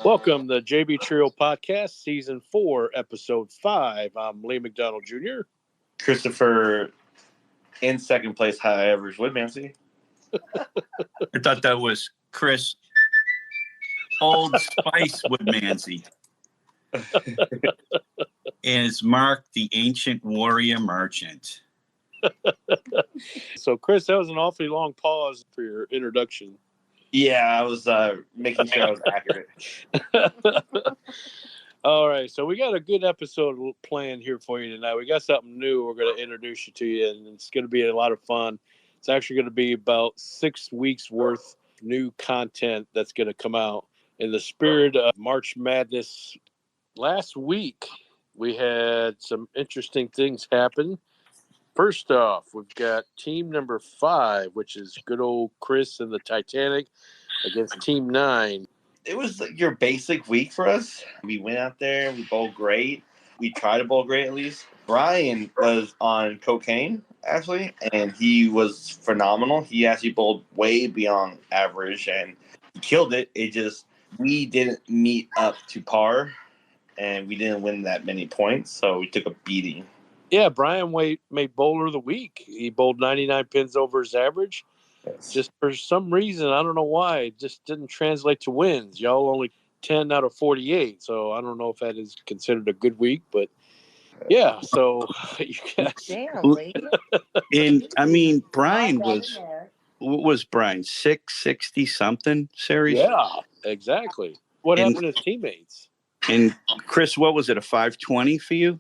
Welcome to JB Trio Podcast, Season 4, Episode 5. I'm Lee McDonald Jr. Christopher in second place, high average Woodmansee. I thought that was Chris Old Spice Woodmansee. And it's Mark, the Ancient Warrior Merchant. So, Chris, that was an awfully long pause for your introduction. Yeah, I was making sure I was accurate. All right, so we got a good episode planned here for you tonight. We got something new we're going to introduce you to, and it's going to be a lot of fun. It's actually going to be about 6 weeks worth of new content that's going to come out in the spirit of March Madness. Last week, we had some interesting things happen. First off, we've got team number 5, which is good old Chris and the Titanic, against team 9. It was like your basic week for us. We went out there, we bowled great. We tried to bowl great at least. Brian was on cocaine, actually, and he was phenomenal. He actually bowled way beyond average, and he killed it. We didn't meet up to par, and we didn't win that many points, so we took a beating. Yeah, Brian made bowler of the week. He bowled 99 pins over his average. Yes. Just for some reason, I don't know why, it just didn't translate to wins. Y'all only 10 out of 48, so I don't know if that is considered a good week, but yeah, so you guys. And I mean, Brian was, what was Brian, 660 something series? Yeah, exactly. What happened to his teammates? And Chris, what was it, a 520 for you?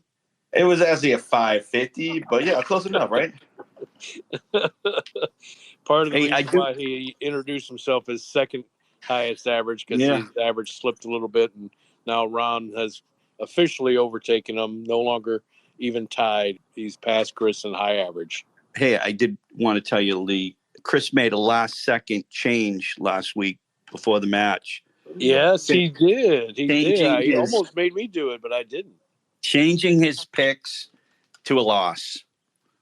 It was actually a 550, but yeah, close enough, right? Part of the reason why he introduced himself as second highest average, because his average slipped a little bit, and now Ron has officially overtaken him, no longer even tied. He's past Chris in high average. Hey, I did want to tell you, Lee, Chris made a last-second change last week before the match. Yes, he did. He almost made me do it, but I didn't. Changing his picks to a loss.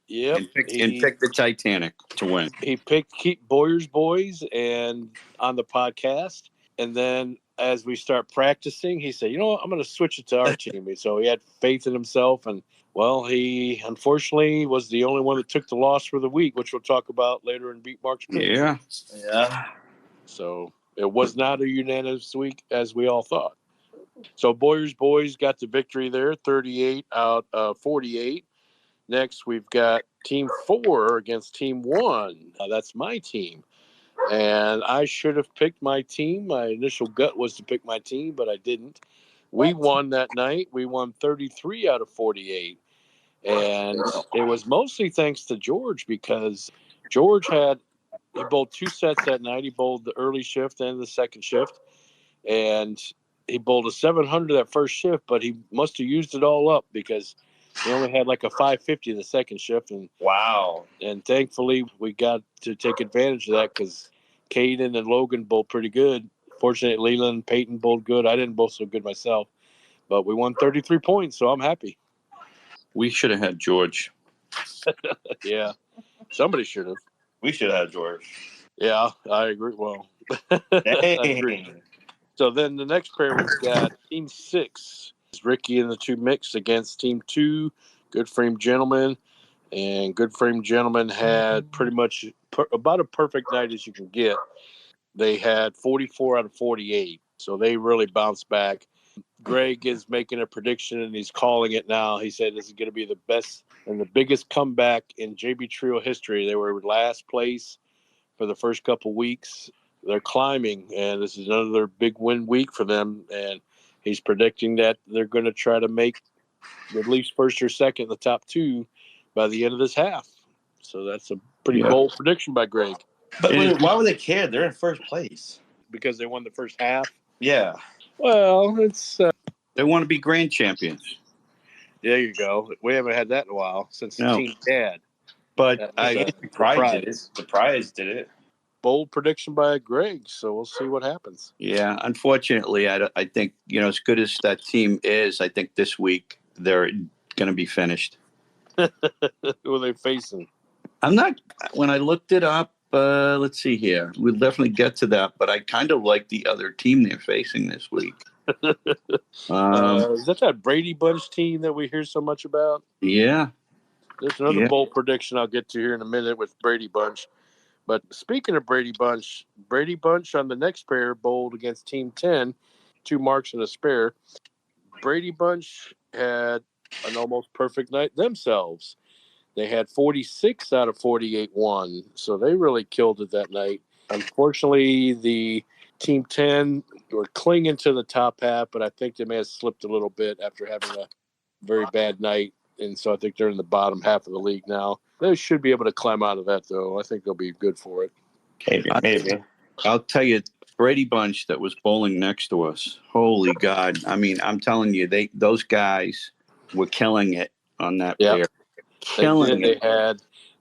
Yep. And picked the Titanic to win. He picked Keep Boyer's Boys and on the podcast. And then as we start practicing, he said, you know what, I'm going to switch it to our team. So he had faith in himself. And, well, he unfortunately was the only one that took the loss for the week, which we'll talk about later in Beat March. Yeah. So it was not a unanimous week as we all thought. So Boyer's Boys got the victory there, 38 out of 48. Next, we've got Team 4 against Team 1. That's my team. And I should have picked my team. My initial gut was to pick my team, but I didn't. We won that night. We won 33 out of 48. And it was mostly thanks to George, because George he bowled 2 sets that night. He bowled the early shift and the second shift. And he bowled a 700 that first shift, but he must have used it all up because he only had like a 550 in the second shift. And wow. And thankfully, we got to take advantage of that because Caden and Logan bowled pretty good. Fortunately, Leland and Peyton bowled good. I didn't bowl so good myself, but we won 33 points, so I'm happy. We should have had George. Yeah, somebody should have. We should have had George. Yeah, I agree. Well, I agree. So then the next pair we've got Team 6. Ricky and the 2 mix against Team 2, Good Frame Gentlemen. And Good Frame Gentlemen had pretty much about a perfect night as you can get. They had 44 out of 48, so they really bounced back. Greg is making a prediction, and he's calling it now. He said this is going to be the best and the biggest comeback in JB Trio history. They were last place for the first couple weeks. They're climbing, and this is another big win week for them. And he's predicting that they're going to try to make at least first or second in the top 2 by the end of this half. So that's a pretty bold prediction by Greg. But why would they care? They're in first place. Because they won the first half? Yeah. Well, it's... they want to be grand champions. There you go. We haven't had that in a while since Team Dad. But the Prize did it. bold prediction by Greg, so we'll see what happens. Yeah, unfortunately, I think, as good as that team is, I think this week they're going to be finished. Who are they facing? When I looked it up, let's see here. We'll definitely get to that, but I kind of like the other team they're facing this week. Is that Brady Bunch team that we hear so much about? Yeah. There's another bold prediction I'll get to here in a minute with Brady Bunch. But speaking of Brady Bunch on the next pair bowled against Team 10, 2 marks and a spare. Brady Bunch had an almost perfect night themselves. They had 46 out of 48 won, so they really killed it that night. Unfortunately, the Team 10 were clinging to the top half, but I think they may have slipped a little bit after having a very bad night. And so I think they're in the bottom half of the league now. They should be able to climb out of that, though. I think they'll be good for it. Maybe. I'll tell you, Brady Bunch that was bowling next to us. Holy God! I mean, I'm telling you, those guys were killing it on that pair. Killing it.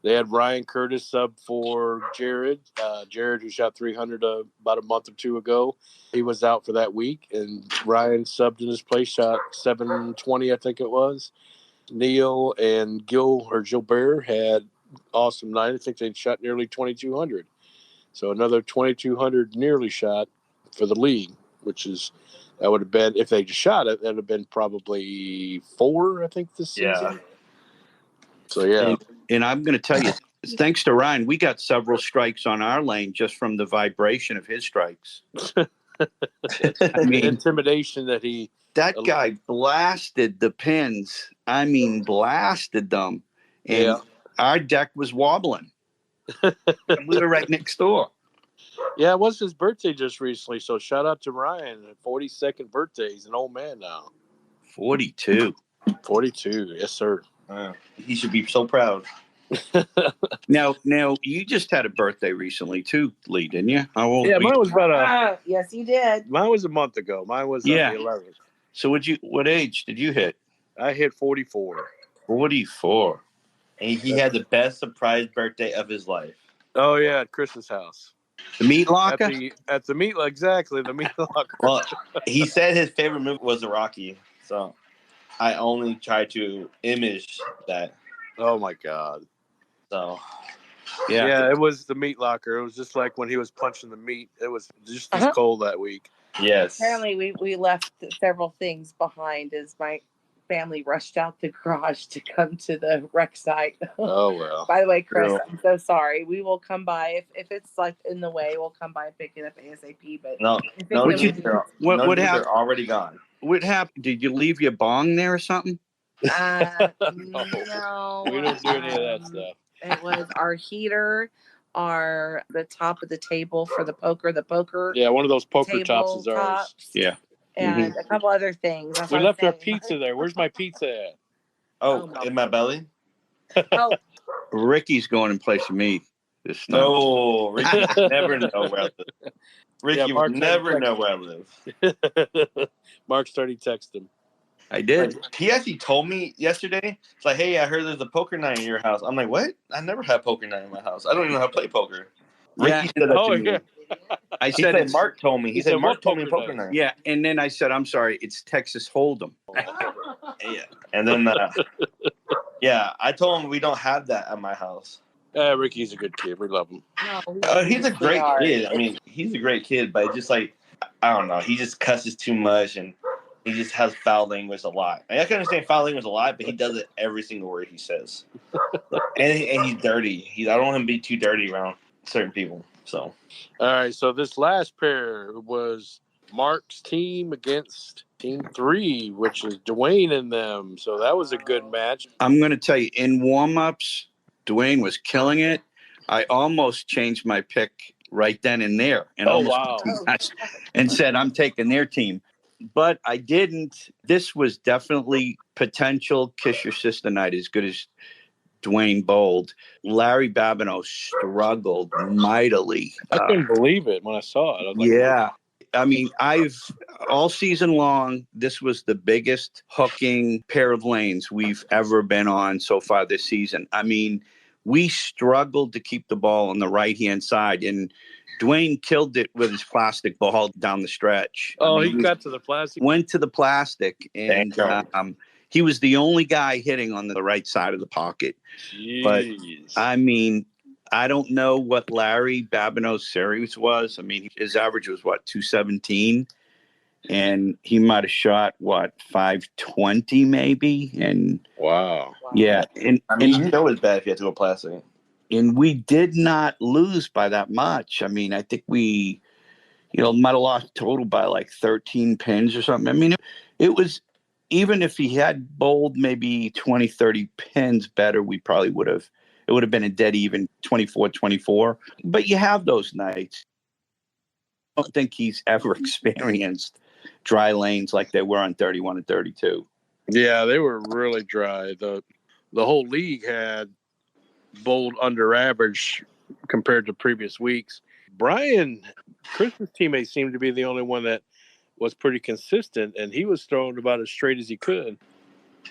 They had Ryan Curtis sub for Jared. Jared, who shot 300 about a month or two ago, he was out for that week, and Ryan subbed in his place, shot 720, I think it was. Neil and Gilbert had awesome night. I think they shot nearly 2,200. So another 2,200 nearly shot for the league, that would have been, if they just shot it, that would have been probably 4, I think, this season. So, yeah. And I'm going to tell you, thanks to Ryan, we got several strikes on our lane just from the vibration of his strikes. I mean, the intimidation that guy blasted the pins. I mean, blasted them. And our deck was wobbling. We were right next door. Yeah, it was his birthday just recently, so shout out to Ryan. 42nd birthday. He's an old man now. 42. 42, yes, sir. He should be so proud. Now, you just had a birthday recently too, Lee, didn't you? How old? Yeah, mine was about yes, he did. Mine was a month ago. Mine was on the 11th. So what age did you hit? I hit 44. 44. And he had the best surprise birthday of his life. Oh yeah, at Chris's house. The meat locker? At the meat, exactly, the meat locker. Well, he said his favorite movie was The Rocky, so I only tried to image that. Oh my God. So yeah, it was the meat locker. It was just like when he was punching the meat. It was just as cold that week. Yes. Apparently, we left several things behind as my family rushed out the garage to come to the wreck site. Oh, well. By the way, Chris, I'm so sorry. We will come by. If it's like in the way, we'll come by and pick it up ASAP. But what happened? They're already gone. What happened? Did you leave your bong there or something? No. We don't do any of that stuff. It was our heater, the top of the table for the poker. Yeah, one of those poker tops is ours. Yeah. And a couple other things. We left our pizza there. Where's my pizza at? Oh, in my belly? Ricky's going in place of me. No, Ricky would never know where I live. Ricky would never know where I live. Mark started texting him. I did. He actually told me yesterday. It's like, hey, I heard there's a poker night in your house. I'm like, what? I never had poker night in my house. I don't even know how to play poker. Ricky said that to me. Yeah. I said Mark told me. He said Mark told me poker night. Yeah, and then I said, I'm sorry, it's Texas Hold'em. Yeah, and then I told him we don't have that at my house. Ricky's a good kid. We love him. He's a great kid. I mean, he's a great kid, but just like, I don't know, he just cusses too much and he just has foul language a lot. I can understand foul language a lot, but he does it every single word he says. and he's dirty. I don't want him to be too dirty around certain people. So, all right. So this last pair was Mark's team against Team 3, which is Dwayne and them. So that was a good match. I'm going to tell you, in warm-ups, Dwayne was killing it. I almost changed my pick right then and there. And and said, I'm taking their team. But I didn't. This was definitely potential Kiss Your Sister night, as good as Dwayne bowled. Larry Babineau struggled mightily. I couldn't believe it when I saw it. I was like, I mean, all season long, this was the biggest hooking pair of lanes we've ever been on so far this season. I mean, we struggled to keep the ball on the right-hand side, and Dwayne killed it with his plastic ball down the stretch. Oh, he got to the plastic? Went to the plastic, and he was the only guy hitting on the right side of the pocket. Jeez. But, I mean, I don't know what Larry Babineau's series was. I mean, his average was, 217? and he might have shot 520 maybe, and Wow. yeah, you know it's bad if you have to go plastic. And we did not lose by that much. I mean, I think we, might have lost total by like 13 pins or something. I mean, it was, even if he had bowled maybe 20, 30 pins better, we probably it would have been a dead even 24-24. But you have those nights. I don't think he's ever experienced dry lanes like they were on 31 and 32. Yeah, they were really dry. The whole league had bowled under average compared to previous weeks. Brian, Chris's teammate, seemed to be the only one that was pretty consistent, and he was throwing about as straight as he could.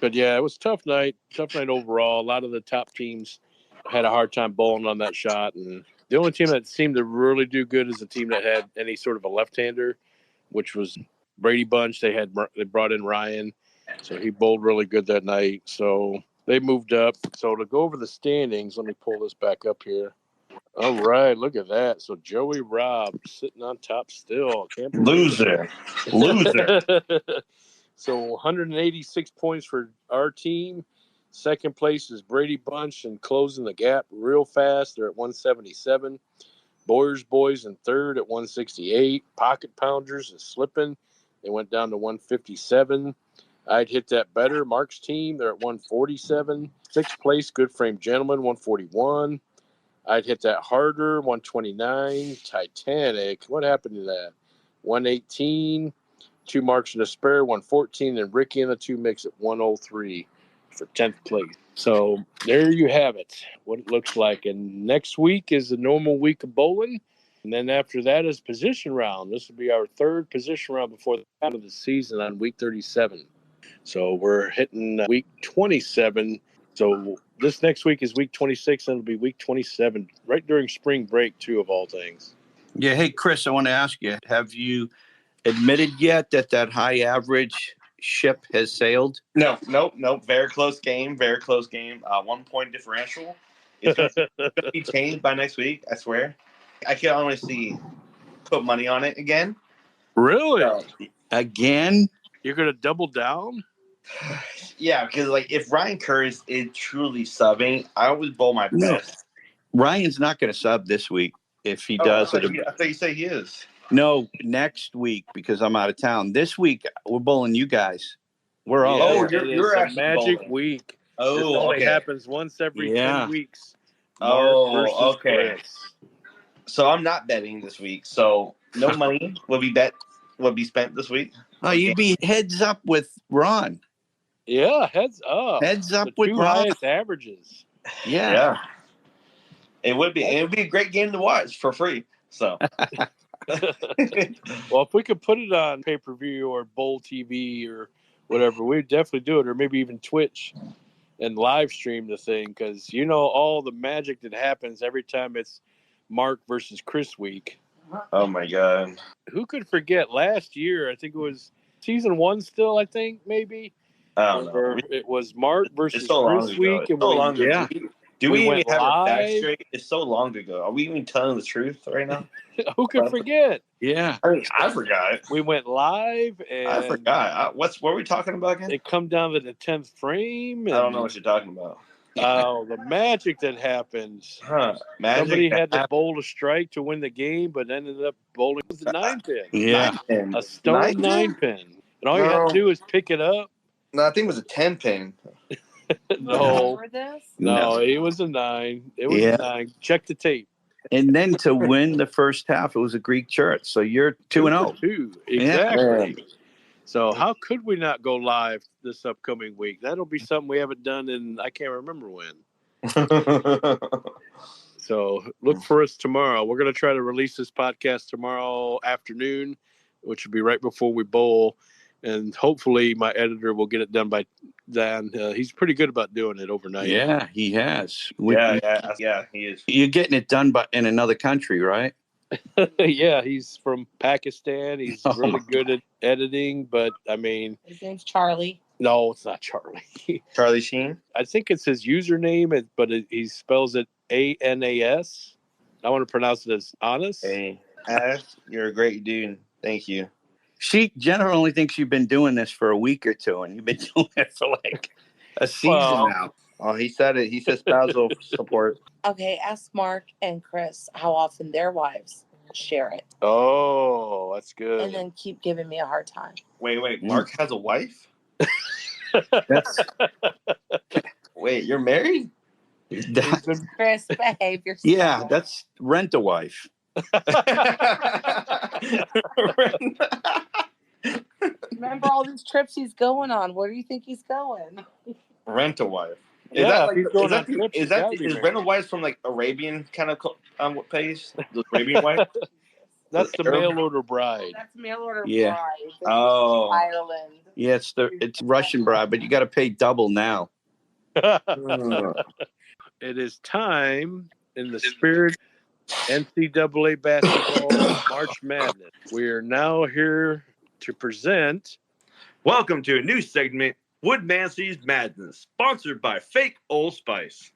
But yeah, it was a tough night overall. A lot of the top teams had a hard time bowling on that shot, and the only team that seemed to really do good is a team that had any sort of a left-hander, which was Brady Bunch. They brought in Ryan, so he bowled really good that night. So they moved up. So to go over the standings, let me pull this back up here. All right, look at that. So Joey Robb sitting on top still. Can't believe Loser. So 186 points for our team. Second place is Brady Bunch and closing the gap real fast. They're at 177. Boyers Boys in third at 168. Pocket Pounders is slipping. They went down to 157. I'd hit that better. Mark's team, they're at 147. Sixth place, Good Frame Gentlemen, 141. I'd hit that harder, 129. Titanic, what happened to that? 118. Two marks in a spare, 114. And Ricky and the two mix at 103 for 10th place. So there you have it, what it looks like. And next week is the normal week of bowling. And then after that is position round. This will be our third position round before the end of the season on week 37. So we're hitting week 27. So this next week is week 26, and it'll be week 27, right during spring break, too, of all things. Yeah. Hey, Chris, I want to ask you, have you admitted yet that high average ship has sailed? No. Very close game. 1 point differential. It's going to be changed by next week, I swear. I can honestly put money on it again. Really? Again? You're going to double down? Yeah, because if Ryan Kerr is truly subbing, I always bowl my best. Ryan's not going to sub this week. If he does, I thought you said he is. No, next week because I'm out of town. This week we're bowling you guys. We're all. Oh, you're actually magic bowling. week. Oh, this only okay. happens once every 10 weeks. Mark versus okay. Chris. So I'm not betting this week. So no money will be spent this week. Oh, you'd be heads up with Ron. Yeah, heads up. Heads up the with two Ron. highest averages. Yeah. It would be. It would be a great game to watch for free. So. Well, if we could put it on pay-per-view or Bowl TV or whatever, we'd definitely do it, or maybe even Twitch and live stream the thing, because all the magic that happens every time it's Mark versus Chris week. Oh my God! Who could forget last year? I think it was season 1 still. I think maybe. I don't know. It was Mark versus so Chris week, and long ago. Yeah. Do we even have our live? facts straight? It's so long ago. Are we even telling the truth right now? Who could forget? Yeah. I mean, I forgot. We went live, and I forgot. What were we talking about again? It come down to the 10th frame. And, I don't know what you're talking about. Oh, the magic that happens. Huh? Magic. Somebody had to bowl a strike to win the game, but ended up bowling with the 9-pin. Yeah. A stone 9-pin. And all you had to do is pick it up. No, I think it was a 10-pin. No, No. it was a 9. It was a 9. Check the tape. And then to win the first half, it was a Greek church. So you're 2-0. 2 exactly. Yeah. So how could we not go live this upcoming week? That'll be something we haven't done in I can't remember when. So look for us tomorrow. We're going to try to release this podcast tomorrow afternoon, which will be right before we bowl. And hopefully my editor will get it done by then. He's pretty good about doing it overnight. Yeah, he has. Yeah, he is. You're getting it done in another country, right? Yeah, he's from Pakistan. He's really good at editing, but I mean... His name's Charlie. No, it's not Charlie. Charlie Sheen? I think it's his username, but he spells it ANAS. I want to pronounce it as Anas. Hey, Anas, you're a great dude. Thank you. Jenna only thinks you've been doing this for a week or two, and you've been doing it for like a season now. Oh, he said it. He said spousal support. Okay, ask Mark and Chris how often their wives share it. Oh, that's good. And then keep giving me a hard time. Wait. Mark has a wife? Wait, you're married? Chris, behave yourself. Yeah, that's rent a wife. Remember all these trips he's going on. Where do you think he's going? Rent a wife. Is Rent a wife from like Arabian kind of place? The Arabian wife? That's the mail order bride. That's mail order Yeah. bride. Ireland. Yeah, it's Russian bride, but you got to pay double now. It is time in the spirit NCAA basketball March Madness. We are now here to present. Welcome to a new segment, Woodmansee's Madness, sponsored by Fake Old Spice.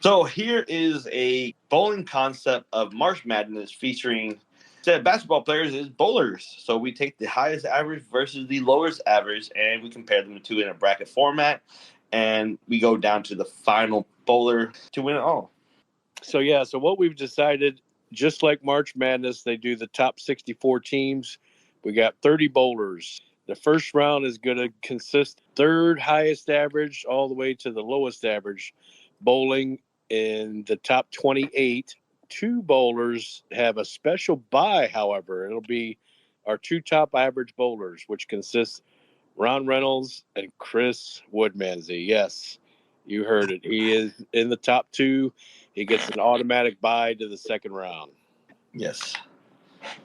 So here is a bowling concept of March Madness featuring instead of basketball players is bowlers. So we take the highest average versus the lowest average, and we compare them to in a bracket format, and we go down to the final bowler to win it all. So what we've decided, just like March Madness, they do the top 64 teams. We got 30 bowlers. The first round is going to consist third highest average all the way to the lowest average bowling in the top 28. 2 bowlers have a special bye, however. It'll be our 2 top average bowlers, which consists Ron Reynolds and Chris Woodmansee. Yes, you heard it. He is in the top 2. He gets an automatic bye to the second round. Yes.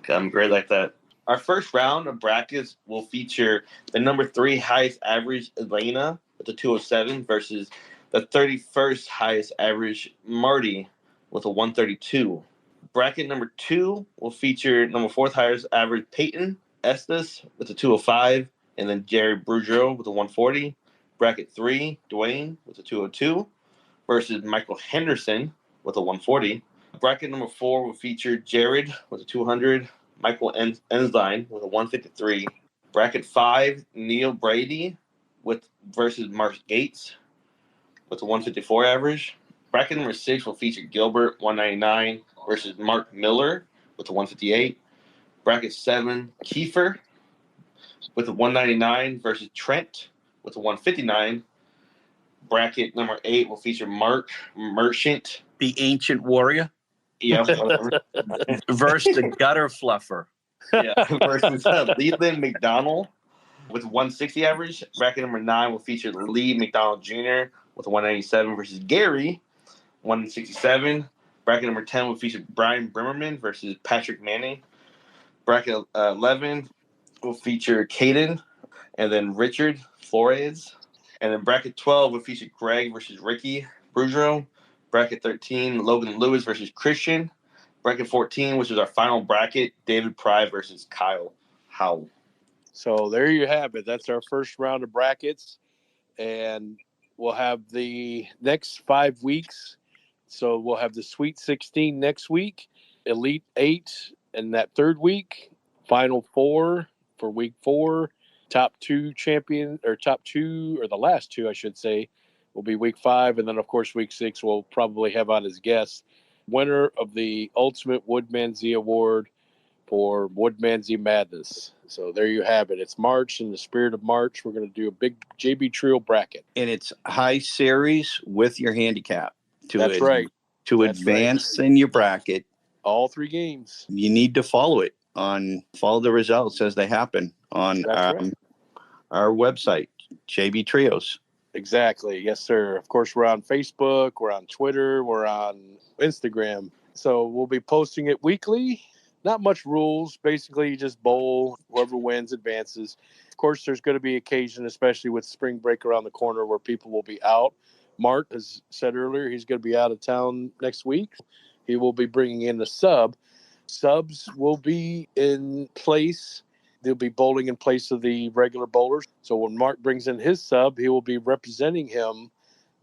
I'm great like that. Our first round of brackets will feature the number 3 highest average Elena with a 207 versus the 31st highest average Marty with a 132. Bracket number 2 will feature number 4th highest average Peyton Estes with a 205, and then Jerry Boudreau with a 140. Bracket 3, Dwayne with a 202 versus Michael Henderson with a 140. Bracket number 4 will feature Jared with a 200, Michael Ensign with a 153. Bracket 5, Neil Brady versus Mark Gates with a 154 average. Bracket number 6 will feature Gilbert 199 versus Mark Miller with a 158. Bracket 7, Kiefer with a 199 versus Trent with a 159. Bracket number 8 will feature Mark Merchant, the ancient warrior. Yeah, whatever. Versus the gutter fluffer. Yeah, versus Leland McDonald with 160 average. Bracket number 9 will feature Lee McDonald Jr. with a 197 versus Gary, 167. Bracket number 10 will feature Brian Brimmerman versus Patrick Manning. Bracket 11 will feature Caden and then Richard Flores. And then bracket 12 will feature Greg versus Ricky Boudreau. Bracket 13, Logan Lewis versus Christian. Bracket 14, which is our final bracket, David Pry versus Kyle Howell. So there you have it. That's our first round of brackets. And we'll have the next 5 weeks. So we'll have the Sweet 16 next week, Elite 8 in that third week, Final 4 for week 4, top 2 champion, or top 2, or the last 2, I should say, will be week 5. And then, of course, week 6 we'll probably have on as guests winner of the Ultimate Woodmansee Award for Woodmansee Madness. So there you have it. It's March. In the spirit of March, we're going to do a big JB Trio bracket. And it's high series with your handicap. That's right. To advance in your bracket. All 3 games. You need to follow the results as they happen on our website, JB Trios. Exactly. Yes, sir. Of course, we're on Facebook, we're on Twitter, we're on Instagram. So we'll be posting it weekly. Not much rules. Basically, you just bowl. Whoever wins advances. Of course, there's going to be occasion, especially with spring break around the corner, where people will be out. Mark has said earlier he's going to be out of town next week. He will be bringing in the sub. Subs will be in place. They'll be bowling in place of the regular bowlers. So when Mark brings in his sub, he will be representing him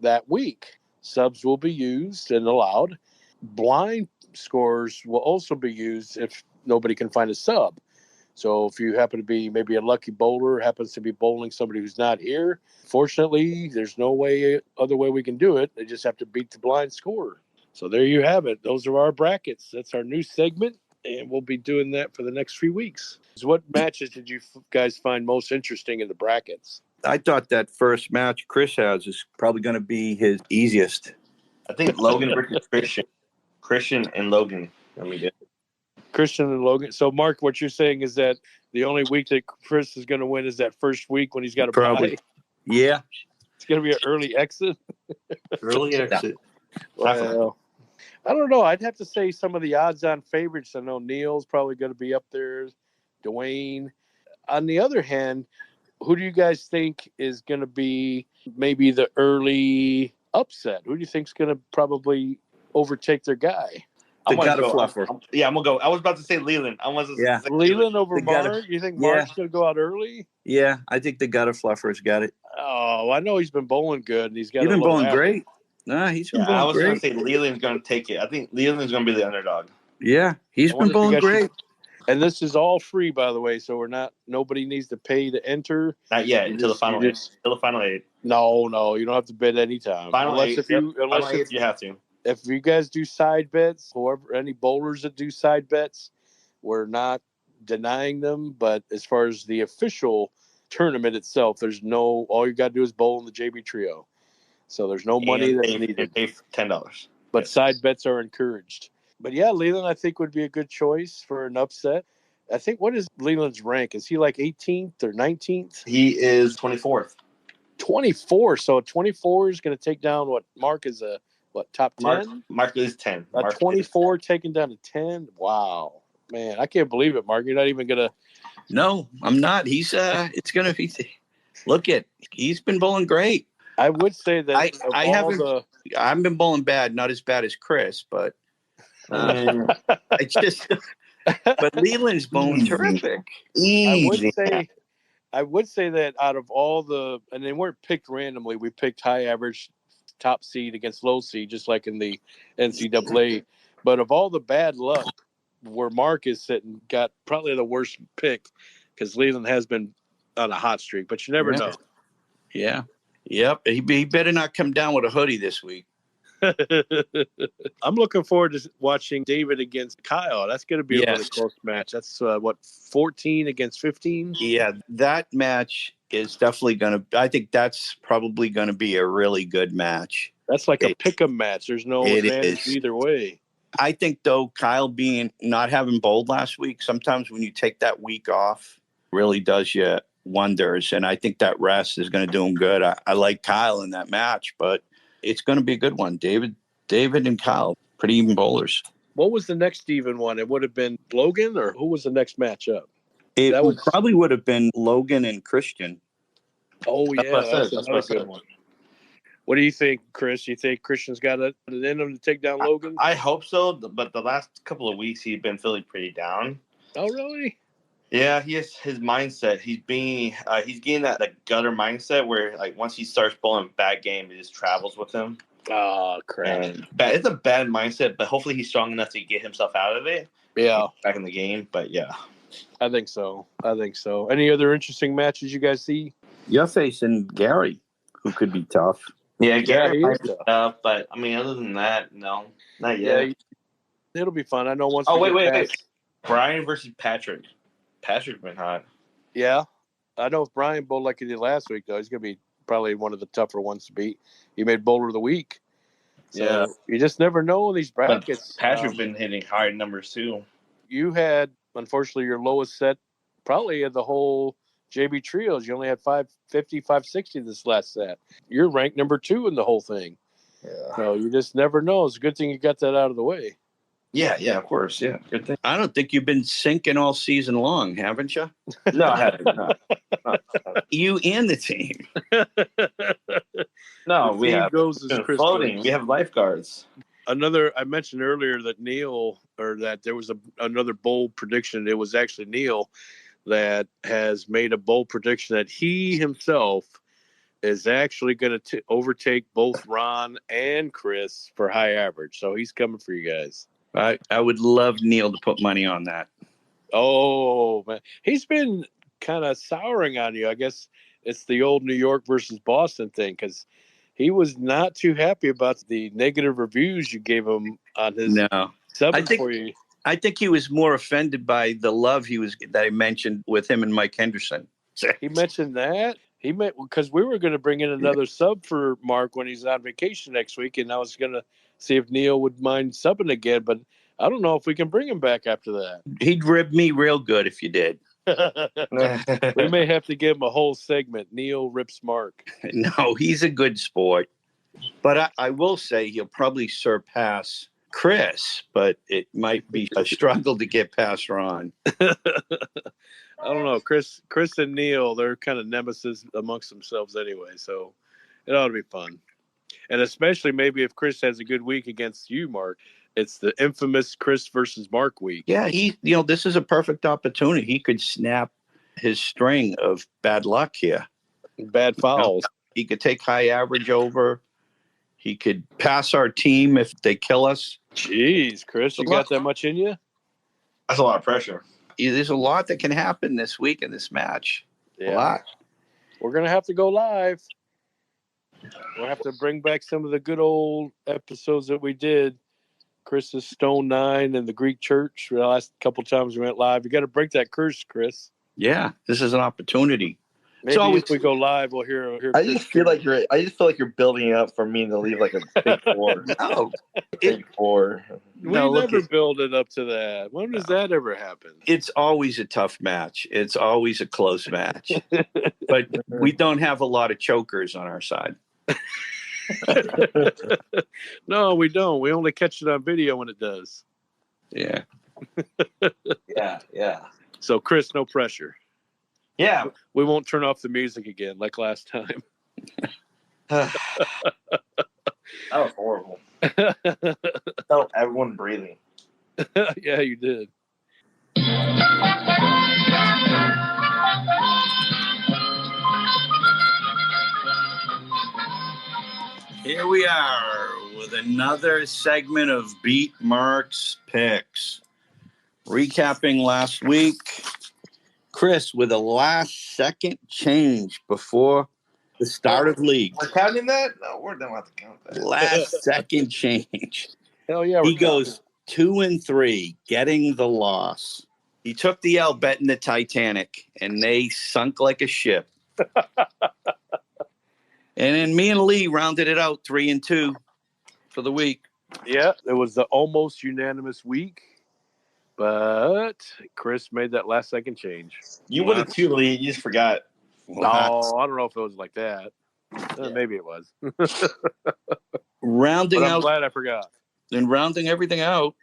that week. Subs will be used and allowed. Blind scores will also be used if nobody can find a sub. So if you happen to be maybe a lucky bowler, happens to be bowling somebody who's not here, fortunately, there's no other way we can do it. They just have to beat the blind scorer. So there you have it. Those are our brackets. That's our new segment, and we'll be doing that for the next few weeks. So what matches did you guys find most interesting in the brackets? I thought that first match Chris has is probably going to be his easiest. I think Logan versus Christian. Christian and Logan. Let me get Christian and Logan. So, Mark, what you're saying is that the only week that Chris is going to win is that first week when he's got to buy. Yeah. It's going to be an early exit. Early exit. Well, I don't know. I'd have to say some of the odds-on favorites. I know Neil's probably going to be up there. Dwayne. On the other hand, who do you guys think is going to be maybe the early upset? Who do you think is going to probably overtake their guy? I'm going to go Fluffer. I'm going to go. I was about to say Leland. Say Leland over Mark? You think Mark's going to go out early? Yeah, I think the gutter fluffer's got it. Oh, I know he's been bowling good. And he's been bowling great. Nah, he's been bowling great. I was going to say Leland's going to take it. I think Leland's going to be the underdog. Yeah, he's been bowling great. And this is all free, by the way, so nobody needs to pay to enter. Not yet, until the final 8. Until the final 8. No, you don't have to bid anytime. Unless if you have to. If you guys do side bets, any bowlers that do side bets, we're not denying them. But as far as the official tournament itself, all you got to do is bowl in the JB Trio. So there's no money that's needed. And pay $10. But side bets are encouraged. But yeah, Leland, I think, would be a good choice for an upset. I think, what is Leland's rank? Is he like 18th or 19th? He is 24th. 24. So 24 is going to take down what Mark is top 10? Mark is 10. 24 taking down to 10? Wow. Man, I can't believe it, Mark. You're not even going to. No, I'm not. He's it's going to be. He's been bowling great. I would say that I've been bowling bad, not as bad as Chris, but. But Leland's bowling terrific. I would say that out of all and they weren't picked randomly. We picked high average, top seed against low seed, just like in the NCAA. But of all the bad luck, where Mark is sitting, got probably the worst pick because Leland has been on a hot streak. But you never know. Yeah. Yep. He better not come down with a hoodie this week. I'm looking forward to watching David against Kyle. That's going to be a really close match. That's 14 against 15? Yeah, that match is definitely I think that's probably going to be a really good match. That's like a pick-em match. There's no advantage either way. I think, though, Kyle not having bowled last week, sometimes when you take that week off, really does you wonders. And I think that rest is going to do him good. I like Kyle in that match, but it's going to be a good one. David and Kyle, pretty even bowlers. What was the next even one? It would have been Logan, or who was the next matchup? Probably would have been Logan and Christian. Oh, yeah. That's another good one. What do you think, Chris? You think Christian's got it in him to take down Logan? I hope so, but the last couple of weeks he's been feeling pretty down. Oh, really? Yeah, he has his mindset. He's getting that gutter mindset where once he starts bowling bad game, it just travels with him. Oh, crap! It's a bad mindset, but hopefully he's strong enough to get himself out of it. Yeah, back in the game. But yeah, I think so. Any other interesting matches you guys see? You're facing Gary, who could be tough. Yeah, Gary might be tough, but I mean, other than that, no, not yet. Yeah, it'll be fun. I know once. Oh, wait. Brian versus Patrick. Patrick's been hot. Yeah. I know if Brian bowled like he did last week, though, he's going to be probably one of the tougher ones to beat. He made bowler of the week. So you just never know in these brackets. But Patrick's been hitting high numbers, too. You had, unfortunately, your lowest set probably of the whole JB Trios. You only had 550, 560 this last set. You're ranked number 2 in the whole thing. Yeah. So you just never know. It's a good thing you got that out of the way. Yeah, of course. Yeah, good thing. I don't think you've been sinking all season long, haven't you? No, I haven't. No. You and the team. No, the we have floating. We have lifeguards. I mentioned earlier that that there was another bold prediction. It was actually Neil that has made a bold prediction that he himself is actually going to overtake both Ron and Chris for high average. So he's coming for you guys. I would love Neil to put money on that. Oh, man. He's been kind of souring on you. I guess it's the old New York versus Boston thing, because he was not too happy about the negative reviews you gave him on his No. subbing for you. I think he was more offended by the love that I mentioned with him and Mike Henderson. He mentioned that. He meant because we were going to bring in another sub for Mark when he's on vacation next week, and I was going to see if Neil would mind subbing again, but I don't know if we can bring him back after that. He'd rib me real good if you did. We may have to give him a whole segment. Neil rips Mark. No, he's a good sport. But I will say he'll probably surpass Chris, but it might be a struggle to get past Ron. I don't know. Chris and Neil, they're kind of nemesis amongst themselves anyway, so it ought to be fun. And especially maybe if Chris has a good week against you, Mark. It's the infamous Chris versus Mark week. Yeah, this is a perfect opportunity. He could snap his string of bad luck here. Bad fouls. He could take high average over. He could pass our team if they kill us. Jeez, Chris, you got that much in you? That's a lot of pressure. There's a lot that can happen this week in this match. Yeah. A lot. We're going to have to go live. We'll have to bring back some of the good old episodes that we did. Chris's Stone 9 and the Greek Church. The last couple times we went live. You got to break that curse, Chris. Yeah, this is an opportunity. Maybe if we go live, we'll hear I just feel like you're building up for me to leave like a big four. No, big four. We never build it up to that. When does that ever happen? It's always a tough match. It's always a close match. But we don't have a lot of chokers on our side. No, we don't. We only catch it on video when it does. Yeah. Yeah. So, Chris, no pressure. Yeah. We won't turn off the music again like last time. That was horrible. Felt everyone breathing. Yeah, you did. Here we are with another segment of Beat Mark's Picks. Recapping last week, Chris with a last-second change before the start of league. We're counting that? No, we're not allowed to count that. Last-second change. Hell yeah. He goes 2-3, getting the loss. He took the L betting the Titanic, and they sunk like a ship. And then me and Lee rounded it out 3-2 for the week. Yeah, it was the almost unanimous week, but Chris made that last second change. You would have too, Lee. You just forgot. No, I don't know if it was like that. Maybe it was. Rounding but I'm out, glad I forgot. and rounding everything out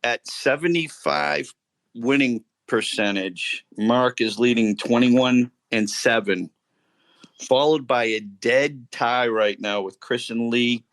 at 75 winning percentage, Mark is leading 21-7. Followed by a dead tie right now with Chris and Lee,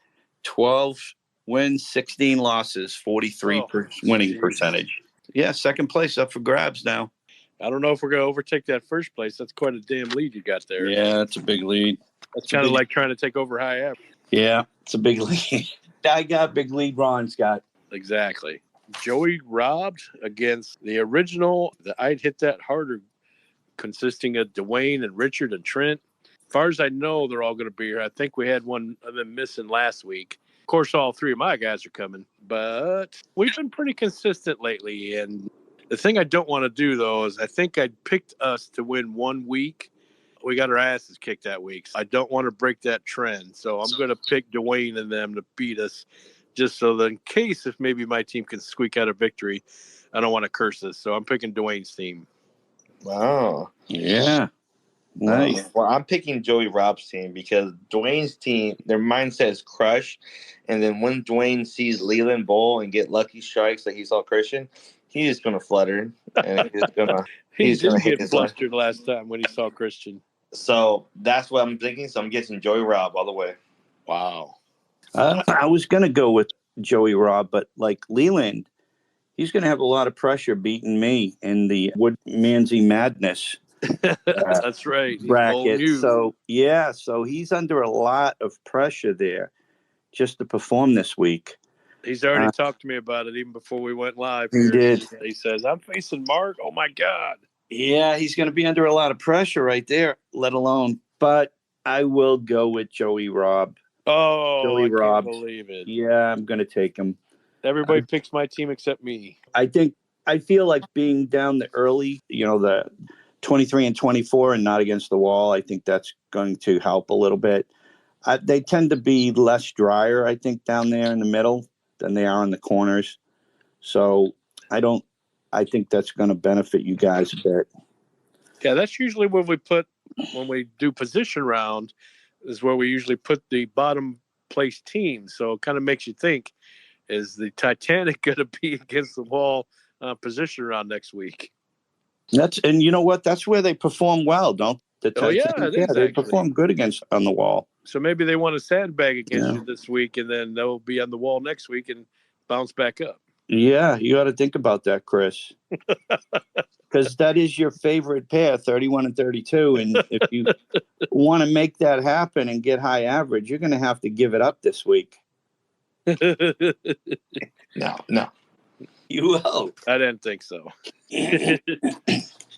12 wins, 16 losses, 43 winning percentage. Yeah, second place up for grabs now. I don't know if we're going to overtake that first place. That's quite a damn lead you got there. Yeah, that's a big lead. That's kind of like trying to take over high average. Yeah, it's a big lead. I got big lead. Ron's got. Exactly. Joey robbed against the original. I'd hit that harder, consisting of Dwayne and Richard and Trent. As far as I know, they're all going to be here. I think we had one of them missing last week. Of course, all three of my guys are coming, but we've been pretty consistent lately. And the thing I don't want to do, though, is I think I picked us to win 1 week. We got our asses kicked that week. I don't want to break that trend. So I'm going to pick Dwayne and them to beat us, just so that in case if maybe my team can squeak out a victory, I don't want to curse us. So I'm picking Dwayne's team. Wow. Yeah. Nice. Well, I'm picking Joey Rob's team because Dwayne's team, their mindset is crush. And then when Dwayne sees Leland bowl and get lucky strikes like he saw Christian, he's just going to flutter. And he's going to get flustered last time when he saw Christian. So that's what I'm thinking. So I'm guessing Joey Rob all the way. Wow. I was going to go with Joey Rob, but like Leland, he's going to have a lot of pressure beating me in the Woodmansee Madness that's right. bracket. So he's under a lot of pressure there just to perform this week. He's already talked to me about it even before we went live. He did. He says, I'm facing Mark. Oh, my God. Yeah, he's going to be under a lot of pressure right there, let alone. But I will go with Joey Robb. Oh, Joey I Robb. can't believe it. Yeah, I'm going to take him. Everybody picks my team except me. I feel like being down the early, the 23 and 24 and not against the wall, I think that's going to help a little bit. They tend to be less drier, I think, down there in the middle than they are in the corners. So I think that's going to benefit you guys a bit. Yeah, that's usually when we do position round is where we usually put the bottom place team. So it kind of makes you think, is the Titanic going to be against the wall position round next week? And you know what? That's where they perform well, don't the Titanic? Oh, yeah, they perform good against on the wall. So maybe they want to sandbag against you this week, and then they'll be on the wall next week and bounce back up. Yeah, you ought to think about that, Chris. Because that is your favorite pair, 31 and 32. And if you want to make that happen and get high average, you're going to have to give it up this week. No. You will. I didn't think so.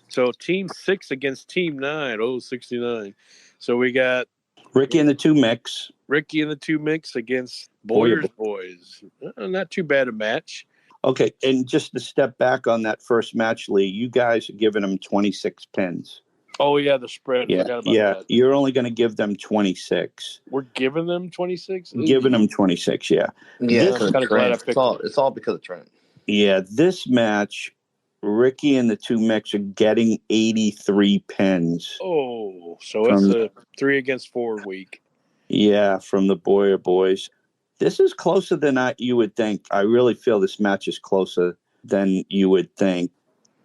So Team 6 against Team 9. Oh, 69. So we got Ricky and the two mix. Ricky and the two mix against Boyer's Boys. Not too bad a match. Okay, and just to step back on that first match, Lee, you guys are giving them 26 pins. Oh, yeah, the spread. Yeah, Forgot about that. You're only going to give them 26. We're giving them 26? Giving them 26, yeah. Yeah, I'm kind of glad I picked it's all because of Trent. Yeah, this match, Ricky and the two mix are getting 83 pins. Oh, so it's a 3 against 4 week. Yeah, from the Boyer boys. This is closer than you would think. I really feel this match is closer than you would think.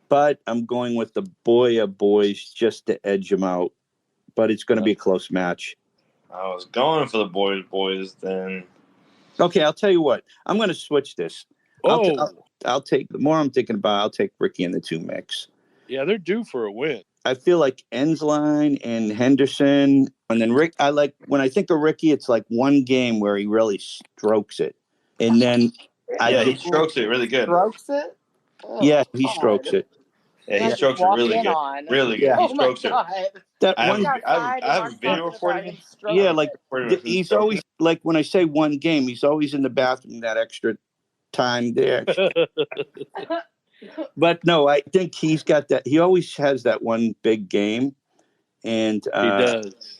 But I'm going with the Boyer boys just to edge them out. But it's going to be a close match. I was going for the boys then. Okay, I'll tell you what. I'm going to switch this. I'll take, the more I'm thinking about it, I'll take Ricky and the two mix. Yeah, they're due for a win. I feel like Ensline and Henderson. And then Rick, when I think of Ricky, it's like one game where he really strokes it. And then he strokes it really good. Strokes it? Oh, yeah, he strokes it. Yeah, he strokes it really good. Really good. He strokes it. I have a video recording. Yeah, like he's always, like when I say one game, he's always in the bathroom that extra time there. But no, I think he's got that. He always has that one big game. And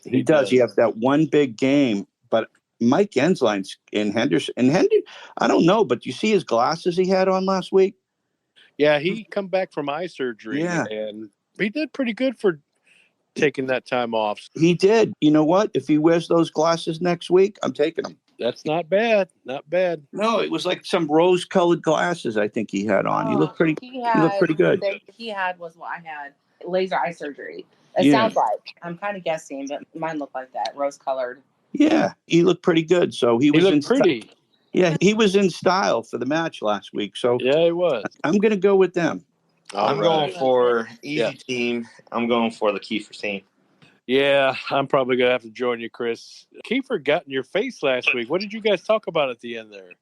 he does. He has that one big game. But Mike Ensline's in Henderson. I don't know, but you see his glasses he had on last week? Yeah, he come back from eye surgery. Yeah. And he did pretty good for taking that time off. He did. You know what? If he wears those glasses next week, I'm taking them. That's not bad. Not bad. No, it was like some rose-colored glasses I think he had on. He looked pretty good. He had was what I had. Laser eye surgery. It sounds like. I'm kind of guessing, but mine looked like that. Rose-colored. Yeah, he looked pretty good. So he was pretty. Yeah, he was in style for the match last week. So yeah, he was. I'm going to go with them. I'm going for easy team. I'm going for the Kiefer team. Yeah, I'm probably going to have to join you, Chris. Kiefer got in your face last week. What did you guys talk about at the end there?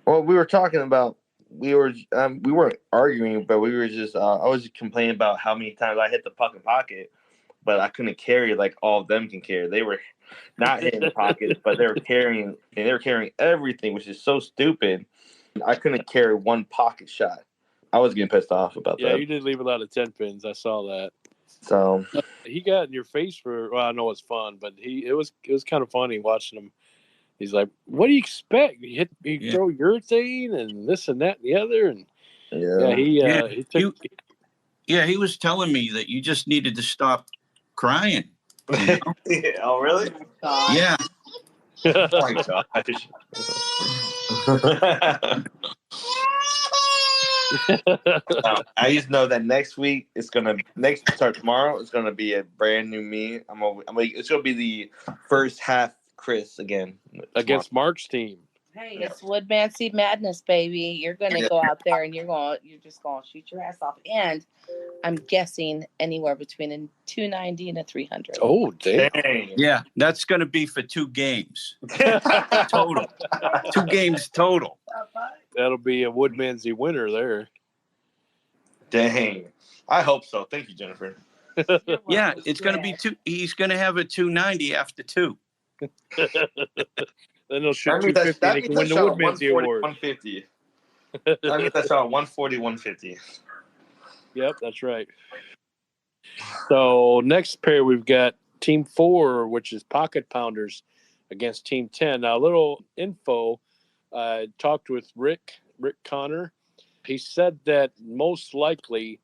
Well, we were talking about, we weren't arguing, but we were just, I was complaining about how many times I hit the puck in pocket, but I couldn't carry like all of them can carry. They were not hitting the pockets, but they were carrying everything, which is so stupid. I couldn't carry one pocket shot. I was getting pissed off about that. Yeah, you did leave a lot of 10 pins. I saw that. So he got in your face for. Well, I know it's fun, but it was kind of funny watching him. He's like, "What do you expect? He throw urethane and this and that and the other." And he was telling me that you just needed to stop crying. You know? Oh, really? Yeah. Oh my gosh. I just know that next week tomorrow it's gonna be a brand new me. It's gonna be the first half Chris again against Mark's team. Hey, it's Woodmansee Madness, baby. You're gonna go out there and you're just gonna shoot your ass off. And I'm guessing anywhere between a 290 and a 300. Oh, damn. Yeah, that's going to be for 2 games total. 2 games total. That'll be a Woodmansee winner there. Dang. I hope so. Thank you, Jennifer. Yeah, it's going to be 2. He's going to have a 290 after 2. Then he'll shoot 250 and he can win the Woodmansee Award. 150. That means I shot 140, 150. Yep, that's right. So next pair we've got Team 4, which is Pocket Pounders against Team 10. Now, a little info. I talked with Rick Connor. He said that most likely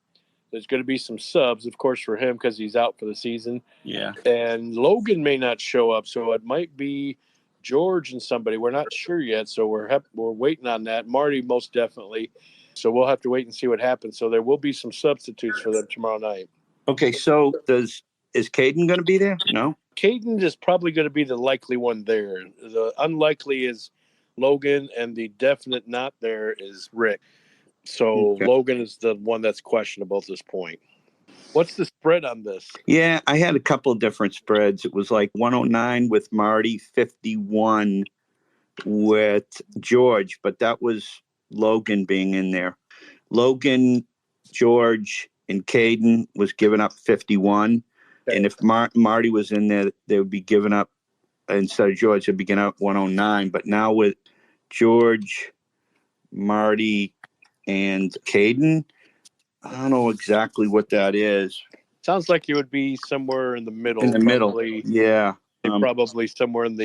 there's going to be some subs, of course, for him because he's out for the season. Yeah. And Logan may not show up, so it might be George and somebody. We're not sure yet, so we're waiting on that. Marty, most definitely. So we'll have to wait and see what happens. So there will be some substitutes for them tomorrow night. Okay, so is Caden going to be there? No? Caden is probably going to be the likely one there. The unlikely is Logan, and the definite not there is Rick. So Okay. Logan is the one that's questionable at this point. What's the spread on this? Yeah, I had a couple of different spreads. It was like 109 with Marty, 51 with George, but that was Logan being in there. Logan, George, and Caden was giving up 51. Okay. And if Marty was in there, they would be giving up, instead of George, they'd be giving up 109. But now with George, Marty, and Caden, I don't know exactly what that is. Sounds like it would be somewhere in the middle. In the middle, yeah. Probably somewhere in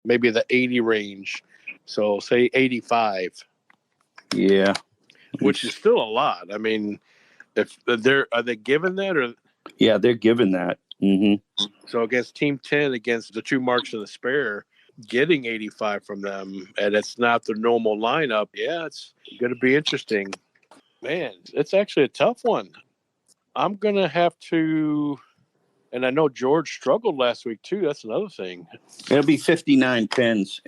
maybe the 80 range. So say 85. Yeah. Which is still a lot. I mean, are they given that or? Yeah, they're given that. Mm-hmm. So against Team 10, against the 2 marks and the spare, getting 85 from them, and it's not the normal lineup. Yeah, it's going to be interesting. Man, it's actually a tough one. I'm going to have to, and I know George struggled last week too. That's another thing. It'll be 59 pins.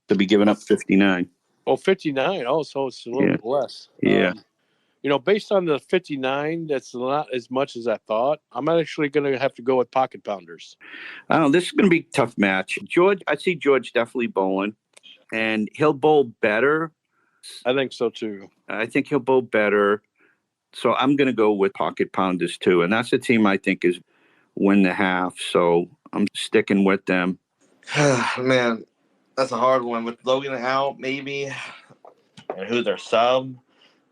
They'll be giving up 59. Oh, 59. Oh, so it's a little bit less. Yeah. Based on the 59, that's not as much as I thought. I'm actually going to have to go with Pocket Pounders. I don't know. This is going to be a tough match. George, I see George definitely bowling, and he'll bowl better. I think so, too. I think he'll bowl better. So I'm going to go with Pocket Pounders, too. And that's a team I think is win the half. So I'm sticking with them. Man, that's a hard one. With Logan out, maybe. And who's their sub?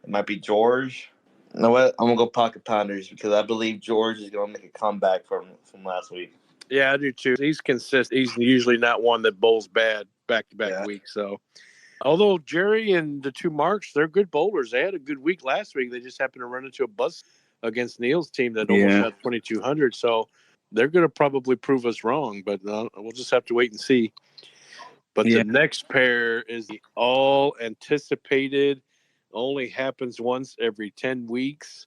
It might be George. You know what? I'm going to go Pocket Pounders because I believe George is going to make a comeback from last week. Yeah, I do too. He's consistent. He's usually not one that bowls bad back-to-back weeks. So, although Jerry and the 2 marks, they're good bowlers. They had a good week last week. They just happened to run into a buzz against Neil's team that almost had 2,200. So, they're going to probably prove us wrong, but we'll just have to wait and see. But the next pair is the all-anticipated, only happens once every 10 weeks,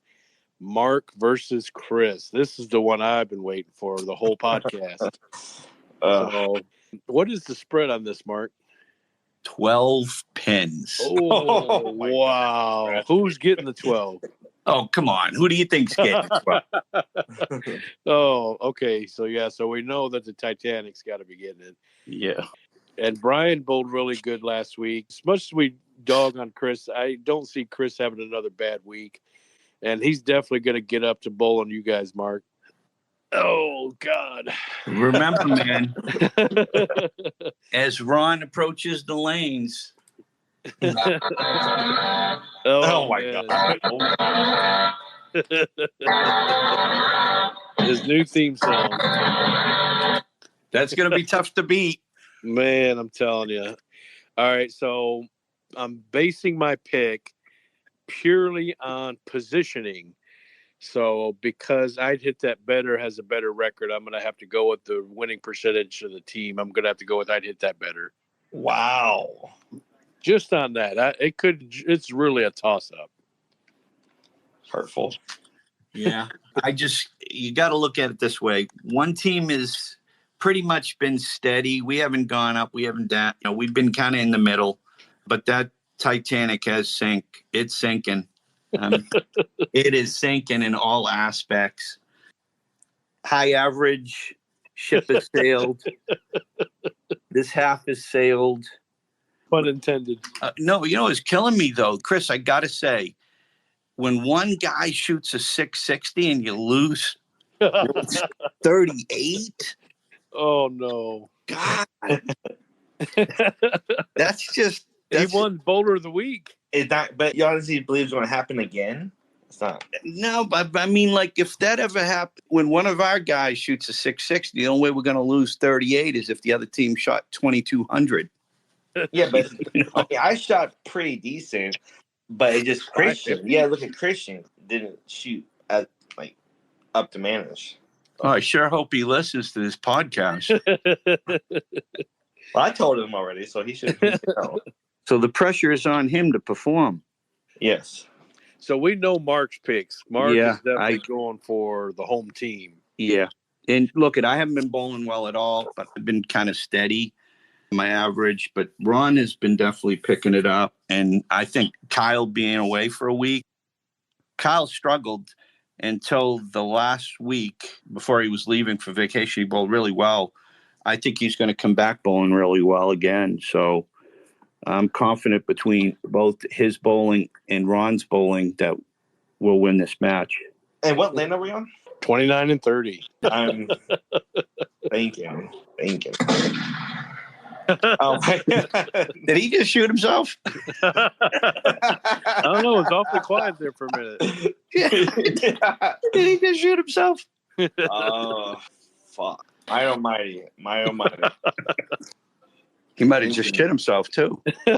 Mark versus Chris. This is the one I've been waiting for the whole podcast. So, what is the spread on this, Mark? 12 pins. Oh, wow. God. Who's getting the 12? Oh, come on. Who do you think's getting the 12? Oh, okay. So we know that the Titanic's got to be getting it. Yeah. And Brian bowled really good last week. As much as we dog on Chris, I don't see Chris having another bad week. And he's definitely going to get up to bowl on you guys, Mark. Oh, God. Remember, man, as Ron approaches the lanes. Oh my God. His new theme song. That's going to be tough to beat. Man, I'm telling you. All right, so I'm basing my pick purely on positioning. So because I'd hit that better has a better record, I'm going to have to go with the winning percentage of the team. I'm going to have to go with I'd hit that better. Wow. Just on that. It's really a toss-up. Hurtful. Yeah. You got to look at it this way. One team is pretty much been steady. We haven't gone up. We haven't down. We've been kind of in the middle. But that Titanic has sink. It's sinking. It is sinking in all aspects. High average, ship has sailed. This half is sailed. Pun intended. No, it's killing me though, Chris. I gotta say, when one guy shoots a 660 and you lose 38. Oh no! God, that's just. He won Bowler of the Week. Is that? But you honestly believe it's going to happen again? It's not. No, but I mean, like, if that ever happened, when one of our guys shoots a 660, the only way we're going to lose 38 is if the other team shot 2,200. Yeah, but okay, I shot pretty decent, but it just Christian. Yeah, look at Christian didn't shoot at like up to manage. Oh, I sure hope he listens to this podcast. Well, I told him already, so he should know. So the pressure is on him to perform. Yes. So we know Mark's picks. Mark is definitely going for the home team. Yeah. And look, I haven't been bowling well at all, but I've been kind of steady, my average. But Ron has been definitely picking it up. And I think Kyle being away for a week, Kyle struggled until the last week before he was leaving for vacation. He bowled really well. I think he's going to come back bowling really well again. So I'm confident between both his bowling and Ron's bowling that we'll win this match. And what lane are we on? 29 and 30. I'm thinking. Oh, did he just shoot himself? I don't know. It's awfully quiet there for a minute. Did he just shoot himself? Oh, fuck. My almighty. He might have just shit himself, too. We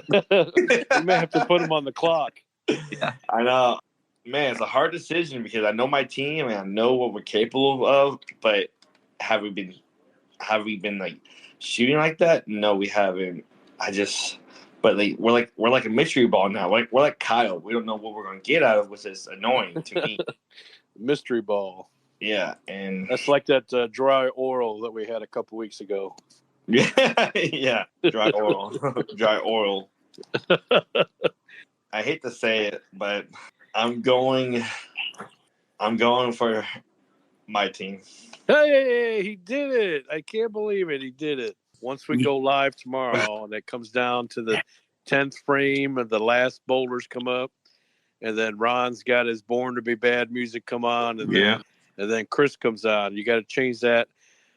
may have to put him on the clock. Yeah, I know. Man, it's a hard decision because I know my team and I know what we're capable of, but have we been like shooting like that? No, we haven't. But like we're like a mystery ball now. We're like Kyle. We don't know what we're gonna get out of, which is annoying to me. Mystery ball. Yeah, and that's like that dry oral that we had a couple weeks ago. Yeah, dry oral. I hate to say it, but I'm going for my team. Hey, he did it. I can't believe it. He did it. Once we go live tomorrow and it comes down to the 10th frame and the last bowlers come up, and then Ron's got his Born to Be Bad music come on, and then Chris comes on. You got to change that.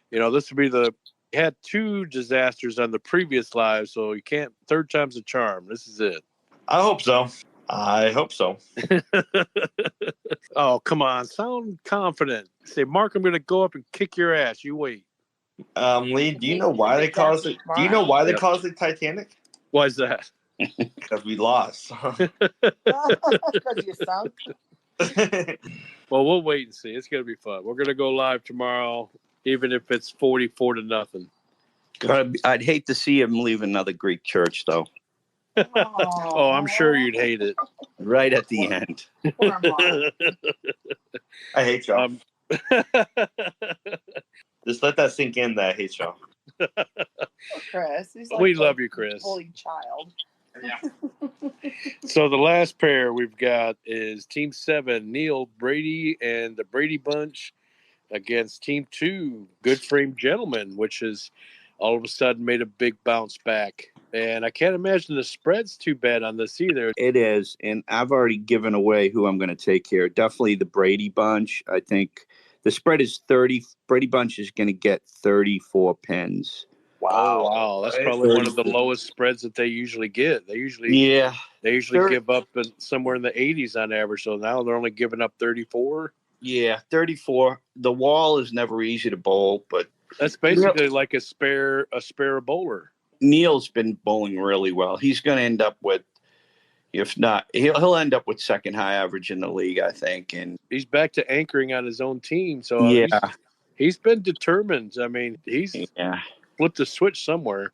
This would be had two disasters on the previous live, so you can't. Third time's a charm. This is it. I hope so. Oh, come on. Sound confident. Say, Mark, I'm going to go up and kick your ass. You wait. Lee, do you know why they call it? Do you know why they call it Titanic? Why is that? Because we lost. Because you sunk. Well, we'll wait and see. It's going to be fun. We're going to go live tomorrow, even if it's 44-0. I'd hate to see him leave another Greek church, though. Oh, I'm sure you'd hate it. Right at the end. I hate y'all. Just let that sink in that I hate y'all. Chris. He's like we love you, Chris. Bullied child. Yeah. So the last pair we've got is Team 7, Neil Brady and the Brady Bunch against Team 2, Good Frame Gentlemen, which has all of a sudden made a big bounce back. And I can't imagine the spread's too bad on this either. It is, and I've already given away who I'm going to take here. Definitely the Brady Bunch. I think the spread is 30. Brady Bunch is going to get 34 pins. Wow. That's probably one of the lowest spreads that they usually get. They usually give up somewhere in the 80s on average. So now they're only giving up 34. Yeah, 34. The wall is never easy to bowl, but that's basically like a spare bowler. Neil's been bowling really well. He's going to end up with, if not, he'll end up with second high average in the league, I think. And he's back to anchoring on his own team. So he's been determined. I mean, he's flipped the switch somewhere.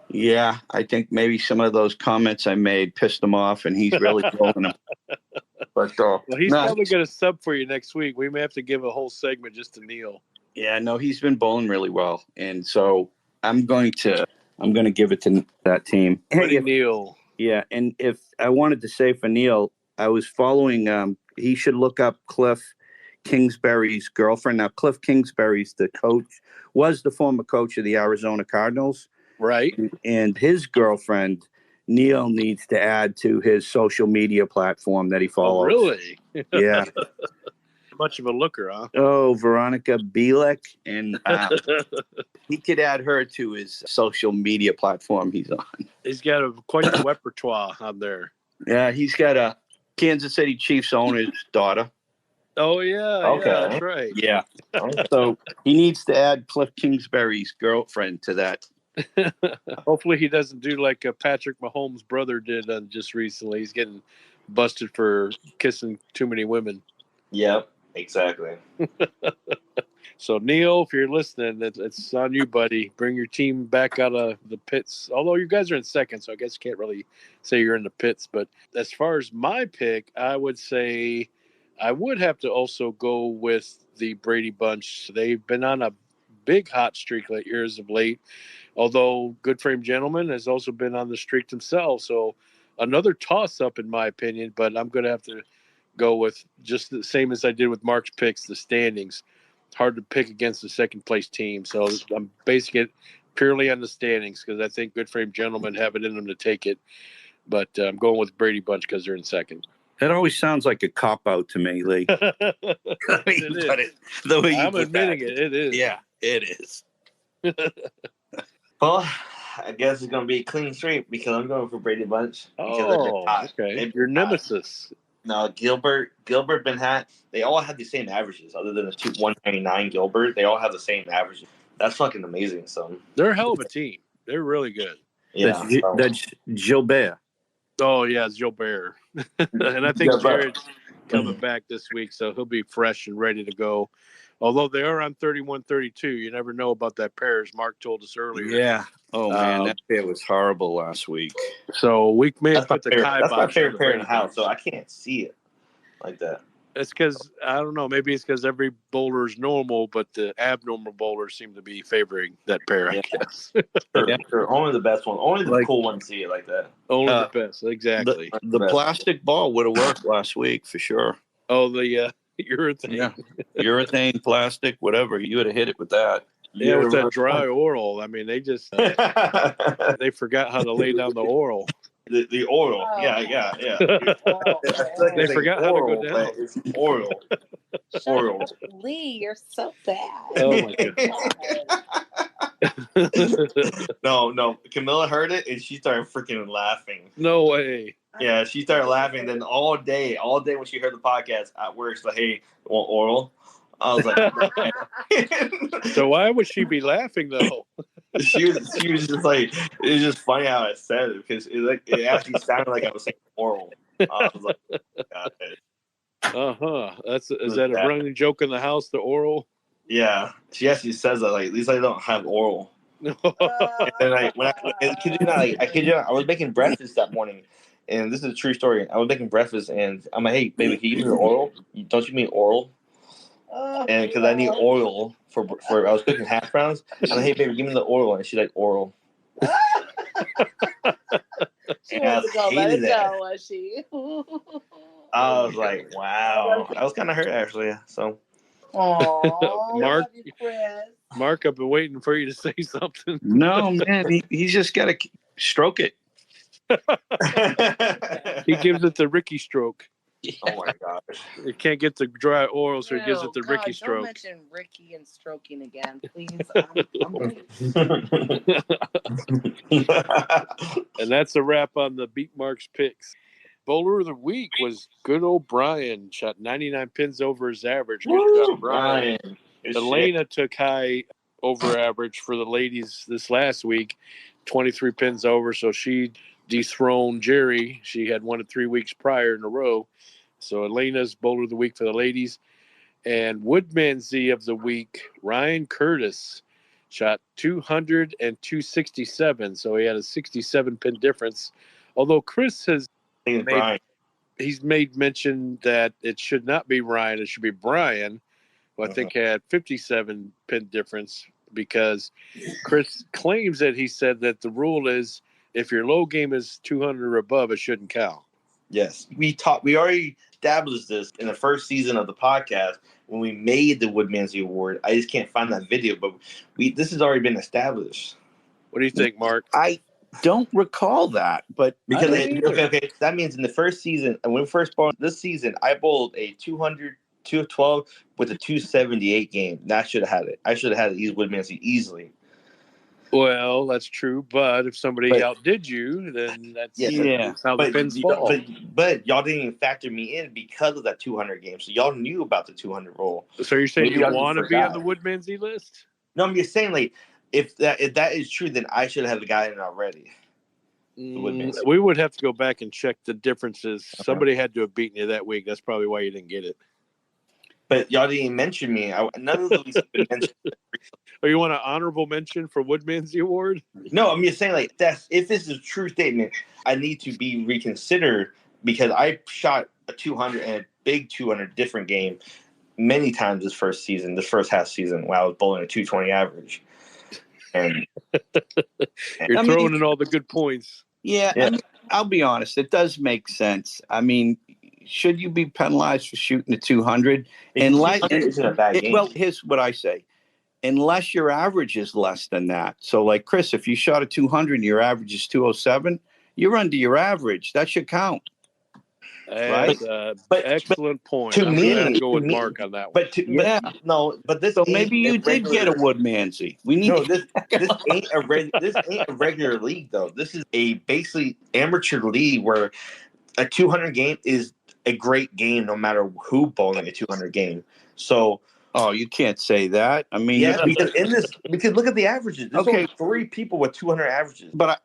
Yeah, I think maybe some of those comments I made pissed him off, and he's really trolling them. But well, he's probably going to sub for you next week. We may have to give a whole segment just to Neil. Yeah, no, he's been bowling really well, and so I'm going to give it to that team. Buddy Neal. Yeah, and if I wanted to say for Neil, I was following. He should look up Cliff Kingsbury's girlfriend. Now, Cliff Kingsbury's the coach, was the former coach of the Arizona Cardinals, right? And his girlfriend, Neil, needs to add to his social media platform that he follows. Oh, really? Yeah. Much of a looker, huh? Oh, Veronica Bielek, and he could add her to his social media platform he's on. He's got quite the repertoire on there. Yeah, he's got a Kansas City Chiefs owner's daughter. Oh, yeah. Okay. Yeah, that's right. Yeah. So he needs to add Cliff Kingsbury's girlfriend to that. Hopefully he doesn't do like Patrick Mahomes' brother did just recently. He's getting busted for kissing too many women. Yep, exactly. So, Neil, if you're listening, it's on you, buddy. Bring your team back out of the pits. Although you guys are in second, so I guess you can't really say you're in the pits. But as far as my pick, I would say I would have to also go with the Brady Bunch. They've been on a big hot streak years of late. Although Good Frame Gentleman has also been on the streak themselves. So another toss-up in my opinion, but I'm going to have to go with just the same as I did with Mark's picks, the standings. It's hard to pick against the second-place team. So I'm basing it purely on the standings because I think Good Frame Gentlemen have it in them to take it. But I'm going with Brady Bunch because they're in second. That always sounds like a cop-out to me, Lee. I'm admitting it. It is. Yeah, it is. Well, I guess it's going to be a clean sweep because I'm going for Brady Bunch. Okay. Your nemesis. No, Gilbert, Ben Hat, they all have the same averages other than the 199 Gilbert. They all have the same averages. That's fucking amazing. So they're a hell of a team. They're really good. Yeah. That's Gilbert. Oh, yeah, it's Gilbert. And I think Jared's coming back this week, so he'll be fresh and ready to go. Although they are on 31-32, you never know about that pair, as Mark told us earlier. Yeah. Oh, man, that pair was horrible last week. So we may have put the kibosh. That's my favorite pair in the house, so I can't see it like that. It's because, I don't know, maybe it's because every bowler is normal, but the abnormal bowlers seem to be favoring that pair, I guess. Sure. Only the best one. Only the cool ones see it like that. Only the best, exactly. The plastic ball would have worked last week for sure. Oh, the urethane. Yeah. Urethane, plastic, whatever. You would have hit it with that. Yeah, with that dry oral. I mean, they just they forgot how to lay down the oral. The oral. Oh. Yeah. They forgot how to go down. It's oral. Oral. Lee, you're so bad. Oh, my goodness. No. Camilla heard it and she started freaking laughing. No way. Yeah, she started laughing. Then all day when she heard the podcast at work, she's like, "Hey, want oral?" I was like, so why would she be laughing though? she was just like, it was just funny how I said it because it actually sounded like I was saying oral. I was like, God. Is that a running joke in the house? The oral? Yeah, she actually says that. Like, at least I don't have oral. And then I kid you not, I was making breakfast that morning, and this is a true story. I was making breakfast, and I'm like, "Hey, baby, can you give me the oral? Don't you mean oral?" And because I need oil for I was cooking hash browns. I'm like, "Hey, baby, give me the oil," and she's like, "Oral." She wants to go. Let it go, was she? I was like, "Wow." I was kind of hurt actually. So, Mark, I've been waiting for you to say something. No, man, he's just got to stroke it. He gives it the Ricky stroke. Oh my gosh! He can't get the dry oral, so he gives it the Ricky stroke. Don't mention Ricky and stroking again, please. And that's a wrap on the Beat Marks picks. Bowler of the week was good old Brian. Shot 99 pins over his average. Good job, Brian. Elena took high over average for the ladies this last week, 23 pins over. So she dethroned Jerry. She had won it 3 weeks prior in a row. So Elena's bowler of the week for the ladies. And Woodmansee of the week, Ryan Curtis, shot 200 and 267. So he had a 67 pin difference. Although Chris has made mention that it should not be Ryan, it should be Brian. who I think had 57 pin difference, because Chris claims that he said that the rule is if your low game is 200 or above, it shouldn't count. Yes. We already established this in the first season of the podcast when we made the Woodmansee Award. I just can't find that video, but this has already been established. What do you think, Mark? I don't recall that, but because okay, that means in the first season, and when we first bowled this season, I bowled a 200, 212 with a 278 game. And I should have had it. I should have had it Woodmansee easily. Well, that's true, but if somebody outdid you, then that's how the pins fall. But y'all didn't even factor me in because of that 200 game. So y'all knew about the 200 rule. So you're saying you want to be on the Woodmansee list? No, I'm just saying, like, if that is true, then I should have gotten it already. We would have to go back and check the differences. Somebody had to have beaten you that week. That's probably why you didn't get it. But y'all didn't mention me. None of those have been mentioned. Oh, you want an honorable mention for Woodmansee Award? No, I'm just saying, like, if this is a true statement, I need to be reconsidered because I shot a 200 and a big 200 different game many times this first half season when I was bowling a 220 average. And you're throwing in all the good points. Yeah. I mean, I'll be honest. It does make sense. I mean, should you be penalized for shooting a 200? Well, here's what I say. Unless your average is less than that. So, like, Chris, if you shot a 200 and your average is 207, you're under your average. That should count. Right? Excellent point. I'm going to go with Mark on that one. So maybe you did get a Woodmansee. This ain't a regular league, though. This is a basically amateur league where a 200 game is a great game no matter who bowling a 200 game. So. Oh, you can't say that. I mean, because look at the averages. There's only 3 people with 200 averages. But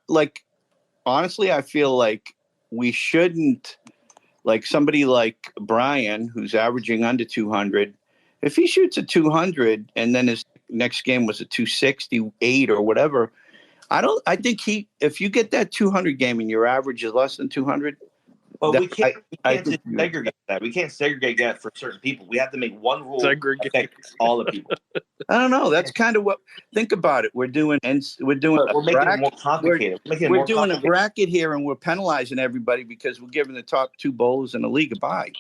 honestly, I feel like we shouldn't, like somebody like Brian, who's averaging under 200. If he shoots a 200 and then his next game was a 268 or whatever, I think if you get that 200 game and your average is less than 200. Well, we can't just segregate that. We can't segregate that for certain people. We have to make one rule affect all the people. I don't know. That's kind of what. Think about it. We're making it more complicated. We're doing a bracket here, and we're penalizing everybody because we're giving the top 2 bowlers in the league a bye.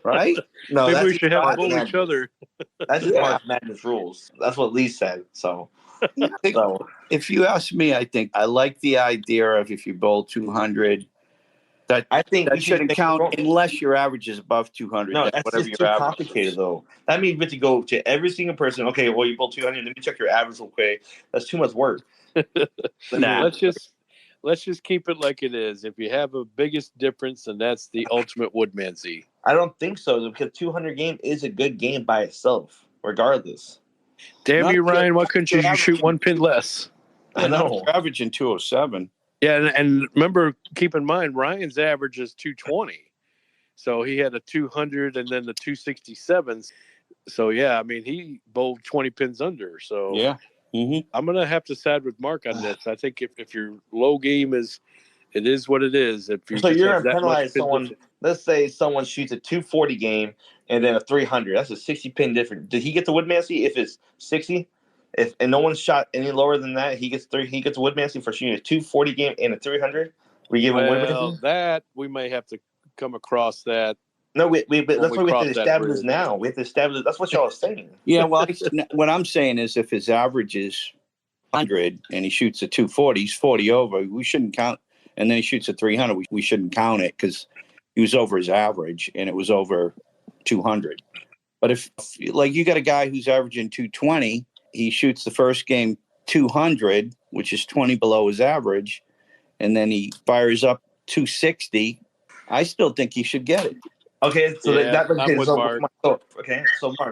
Right? No, maybe we should have bowl each other. That's just March Madness rules. That's what Lee said. So. If you ask me, I think I like the idea of if you bowl 200. I think that shouldn't count unless your average is above 200. No, that's just too complicated, though. That means we have to go to every single person. Okay, well, you bowled 200. Let me check your average real quick. That's too much work. Let's just keep it like it is. If you have a biggest difference, then that's the ultimate Woodmansee. I don't think so, because 200 game is a good game by itself, regardless. Damn you, Ryan! Why couldn't you shoot 1 pin less? I know. Averaging 207. Yeah, and remember, keep in mind, Ryan's average is 220. So he had a 200 and then the 267s. So, yeah, I mean, he bowled 20 pins under. So, yeah, I'm going to have to side with Mark on this. I think if your low game is what it is. If you you're going to penalize someone. Let's say someone shoots a 240 game and then a 300. That's a 60 pin difference. Did he get the Woodmansee if it's 60? And no one shot any lower than that, he gets Woodmansee for shooting a 240 game and a 300. We give him Woodmansee. That we may have to come across that. No, but that's what we have to establish now. We have to establish. That's what y'all are saying. Yeah, well, what I'm saying is if his average is 100 and he shoots a 240, he's 40 over. We shouldn't count. And then he shoots a 300. We shouldn't count it because he was over his average and it was over 200. But if like you got a guy who's averaging 220. He shoots the first game 200, which is 20 below his average, and then he fires up 260. I still think he should get it. Okay, so Mark. Mark,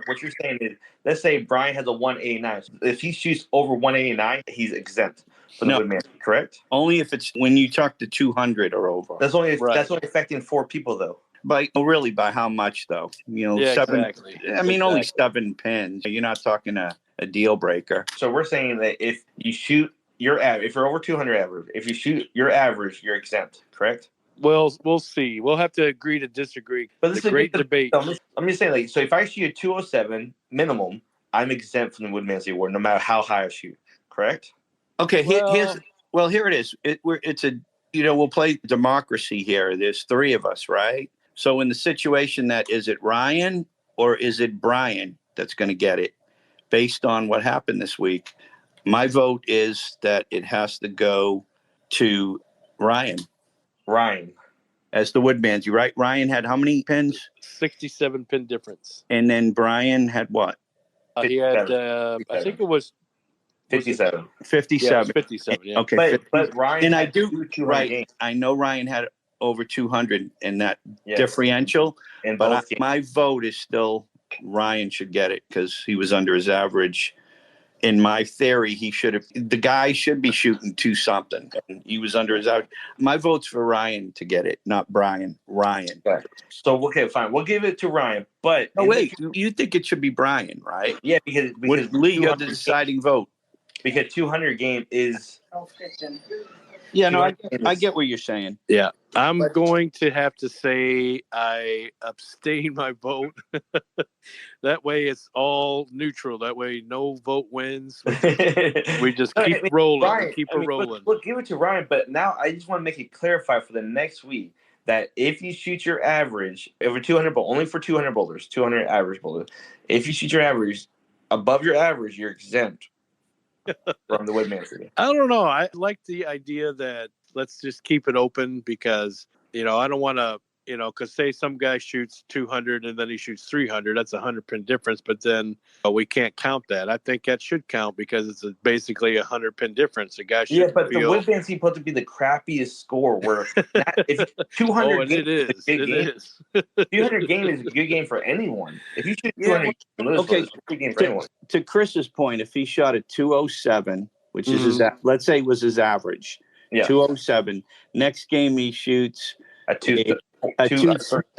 what you're saying is, let's say Brian has a 189. If he shoots over 189, he's exempt from the Woodmansee, correct? Only if it's when you talk to 200 or over. That's only affecting 4 people, though. By how much, though? 7. Exactly. I mean, only 7 pins. You're not talking a deal breaker. So we're saying that if you shoot your average, if you're over 200 average, if you shoot your average, you're exempt, correct? We'll see. We'll have to agree to disagree. But this is a great debate. I'm just saying, like, so if I shoot a 207 minimum, I'm exempt from the Woodmansee Award, no matter how high I shoot. Correct? Okay. Here it is. We'll play democracy here. There's three of us, right? So in the situation is it Ryan or is it Brian that's going to get it based on what happened this week? My vote is that it has to go to Ryan. Ryan. As the Woodmansee, right? Ryan had how many pins? 67 pin difference. And then Brian had what? He had, I think it was 57. 57. Yeah, 57, yeah. Okay. But Ryan and had 200 games. I know Ryan had over 200 in that differential. But my vote is still Ryan should get it because he was under his average. In my theory, the guy should be shooting 2-something. And he was under his average. My vote's for Ryan to get it, not Brian. Ryan. Okay. So, okay, fine. We'll give it to Ryan. But you think it should be Brian, right? Yeah, because Lee, you're the deciding vote. Because 200 game is. Yeah, no, I get what you're saying. Yeah, I'm going to have to say I abstain my vote. That way it's all neutral. That way no vote wins. We just keep rolling. Ryan, keep it rolling. We'll give it to Ryan, but now I just want to make it clarify for the next week that if you shoot your average over 200 only for 200 boulders, 200 average boulders, if you shoot your average above your average, you're exempt from the Woodmansee. I don't know. I like the idea that let's just keep it open because, I don't want to, because say some guy shoots 200 and then he shoots 300. That's 100 pin difference. But then we can't count that. I think that should count because it's basically 100 pin difference. A guy should but the Woodmansee is supposed to be the crappiest score where if 200 it is. It is. 200 game is a good game for anyone. If you shoot 200 it's a good game for anyone. To Chris's point, if he shot a 207, which is let's say was his average, 207. Next game he shoots a 280. A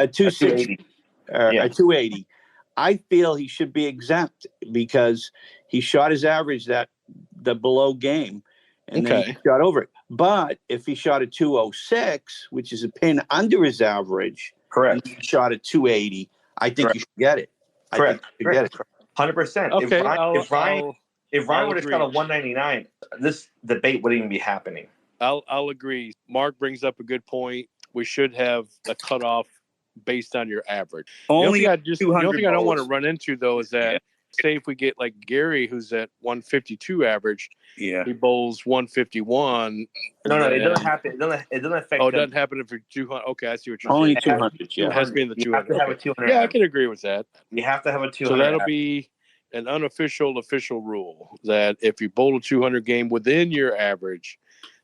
280. I feel he should be exempt because he shot his average the below game and then he shot over it. But if he shot a 206, which is a pin under his average, correct, and he shot a 280, I think you should get it. Correct. I think you should get it. 100%. Okay, if Ryan would have shot a 199, this debate wouldn't even be happening. I'll agree. Mark brings up a good point. We should have a cutoff based on your average. The only thing I don't want to run into though is that say if we get like Gary who's at 152 average, he bowls 151. No, it doesn't happen. It doesn't affect. It doesn't happen for 200. Okay, I see what you're saying. Only 200. It has to be in the 200. You have to have a 200. Yeah, I can agree with that. You have to have a 200. So that'll be an unofficial official rule that if you bowl a 200 game within your average,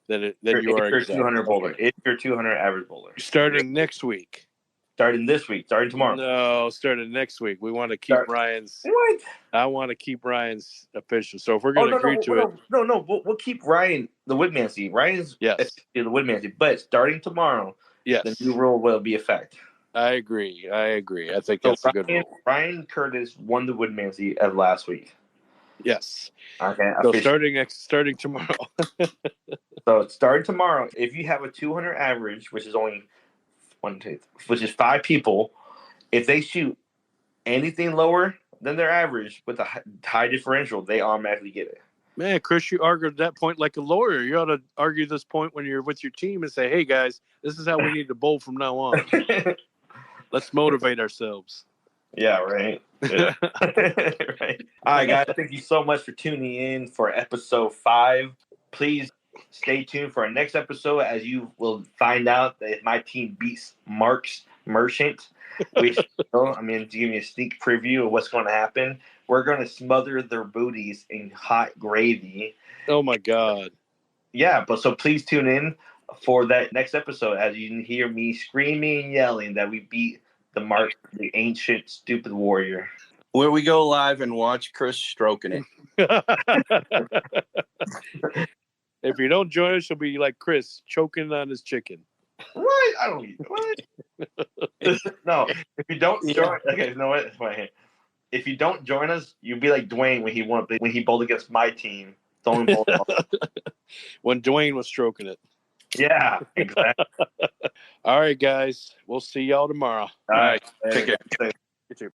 then you are exempt. 200 bowler. If you're 200 average bowler. Starting next week. Starting this week. Starting tomorrow. No, starting next week. We want to keep Ryan's. What? I want to keep Ryan's official. So if we're going to agree to it. No. We'll keep Ryan the Woodmansee. Ryan's the Woodmansee. But starting tomorrow, the new rule will be effect. I agree. I think that's a good rule. Ryan Curtis won the Woodmansee as last week. Yes. Okay. So starting tomorrow. So starting tomorrow, if you have a 200 average, which is only 5 people, if they shoot anything lower than their average with a high differential, they automatically get it. Man, Chris, you argued that point like a lawyer. You ought to argue this point when you're with your team and say, "Hey guys, this is how we need to bowl from now on. Let's motivate ourselves." Yeah, right. Right. All right, guys. Thank you so much for tuning in for episode 5. Please stay tuned for our next episode as you will find out that if my team beats Mark's Merchant, to give you a sneak preview of what's going to happen. We're going to smother their booties in hot gravy. Oh, my God. Yeah, so please tune in for that next episode as you can hear me screaming and yelling that we beat the ancient stupid warrior. Where we go live and watch Chris stroking it. If you don't join us, you'll be like Chris choking on his chicken. What? I don't. What? No. If you don't join, okay, you know what? Wait. If you don't join us, you'll be like Dwayne when he bowled against my team. When Dwayne was stroking it. Yeah, exactly. All right, guys. We'll see y'all tomorrow. All right. Take care. You too.